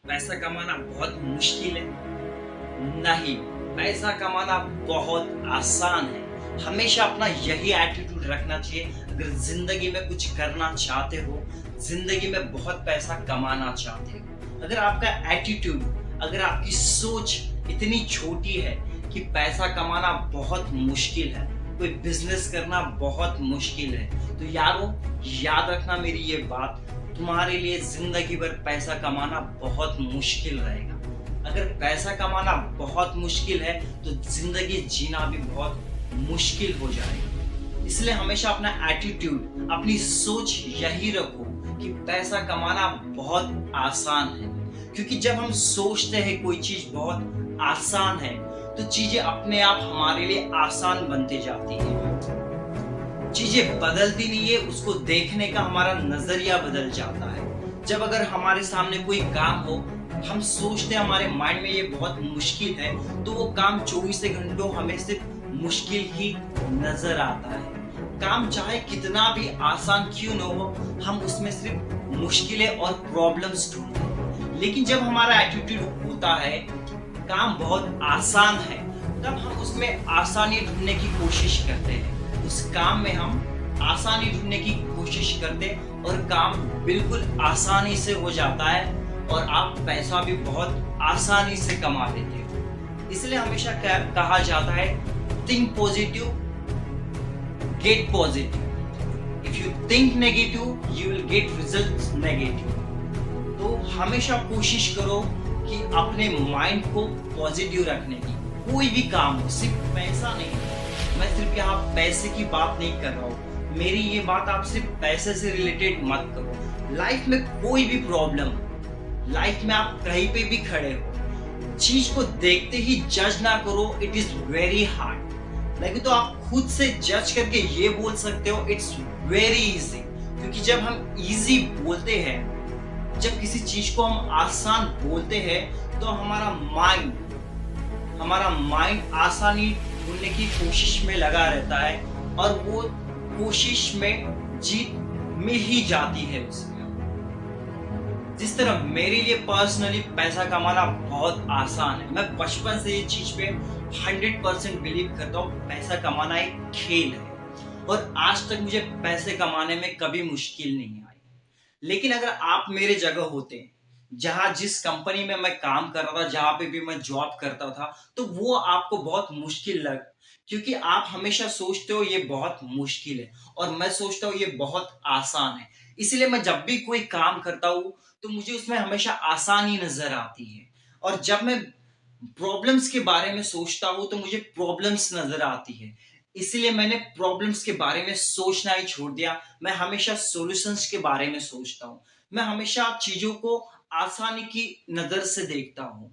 पैसा कमाना बहुत मुश्किल है? नहीं, पैसा कमाना बहुत आसान है। हमेशा अपना यही एटीट्यूड रखना चाहिए। अगर ज़िंदगी में कुछ करना चाहते हो, ज़िंदगी में बहुत पैसा कमाना चाहते हो, अगर आपका एटीट्यूड, अगर आपकी सोच इतनी छोटी है कि पैसा कमाना बहुत मुश्किल है, कोई बिज़नेस करना बहुत मुश्किल है, तो यारों याद रखना मेरी ये बात, तुम्हारे लिए ज़िंदगी भर पैसा कमाना बहुत मुश्किल रहेगा। अगर पैसा कमाना बहुत मुश्किल है तो जिंदगी जीना भी बहुत मुश्किल हो जाएगा। इसलिए हमेशा अपना एटीट्यूड, अपनी सोच यही रखो कि पैसा कमाना बहुत आसान है। क्योंकि जब हम सोचते हैं कोई चीज बहुत आसान है तो चीजें अपने आप हमारे लिए आसान बनती जाती हैं। चीजें बदलती नहीं है, उसको देखने का हमारा नजरिया बदल जाता है। जब अगर हमारे सामने कोई काम हो, हम सोचते हैं हमारे माइंड में ये बहुत मुश्किल है, तो वो काम 24 घंटों हमें सिर्फ मुश्किल ही नजर आता है। काम चाहे कितना भी आसान क्यों न हो, हम उसमें सिर्फ मुश्किलें और प्रॉब्लम्स ढूंढते हैं। लेकिन जब हमारा एटीट्यूड होता है काम बहुत आसान है, तब हम उसमें आसानी ढूंढने की कोशिश करते हैं। उस काम में हम आसानी ढूंढने की कोशिश करते हैं और काम बिल्कुल आसानी से हो जाता है और आप पैसा भी बहुत आसानी से कमा लेते हो। इसलिए हमेशा कहा जाता है, think positive, gate positive. If you think negative you will get results negative. तो हमेशा कोशिश करो कि अपने माइंड को पॉजिटिव रखने की। कोई भी काम हो, सिर्फ पैसा नहीं, मैं सिर्फ यहाँ पैसे की बात नहीं कर रहा हूँ, मेरी ये बात आप सिर्फ पैसे से रिलेटेड मत करो। लाइफ में कोई भी प्रॉब्लम, लाइफ में आप कहीं पे भी खड़े हो, चीज को देखते ही जज ना करो, इट इज वेरी हार्ड। लेकिन तो आप खुद से जज करके ये बोल सकते हो इट्स वेरी इजी। क्योंकि जब हम इजी बोलते हैं, जब किसी चीज को हम आसान बोलते हैं, तो हमारा माइंड आसानी ढूंढने की कोशिश में लगा रहता है और वो कोशिश में जीत मिल ही जाती है उसमें। जिस तरह मेरे लिए पर्सनली पैसा कमाना बहुत आसान है, मैं बचपन से ये चीज पे 100% बिलीव करता हूँ, पैसा कमाना एक खेल है और आज तक मुझे पैसे कमाने में कभी मुश्किल नहीं आई। लेकिन अगर आप मेरे जगह होते, जहाँ जिस कंपनी में मैं काम कर रहा था, जहाँ पे भी मैं जॉब करता था, तो वो आपको बहुत मुश्किल लग, क्योंकि आप हमेशा सोचते हो ये बहुत मुश्किल है और मैं सोचता हूँ ये बहुत आसान है। इसलिए मैं जब भी कोई काम करता हूँ तो मुझे उसमें हमेशा आसानी नजर आती है। और जब मैं प्रॉब्लम्स के बारे में सोचता हूँ तो मुझे प्रॉब्लम्स नजर आती है। इसलिए मैंने प्रॉब्लम्स के बारे में सोचना ही छोड़ दिया। मैं हमेशा सॉल्यूशंस के बारे में सोचता हूँ। मैं हमेशा चीजों को आसानी की नजर से देखता हूँ।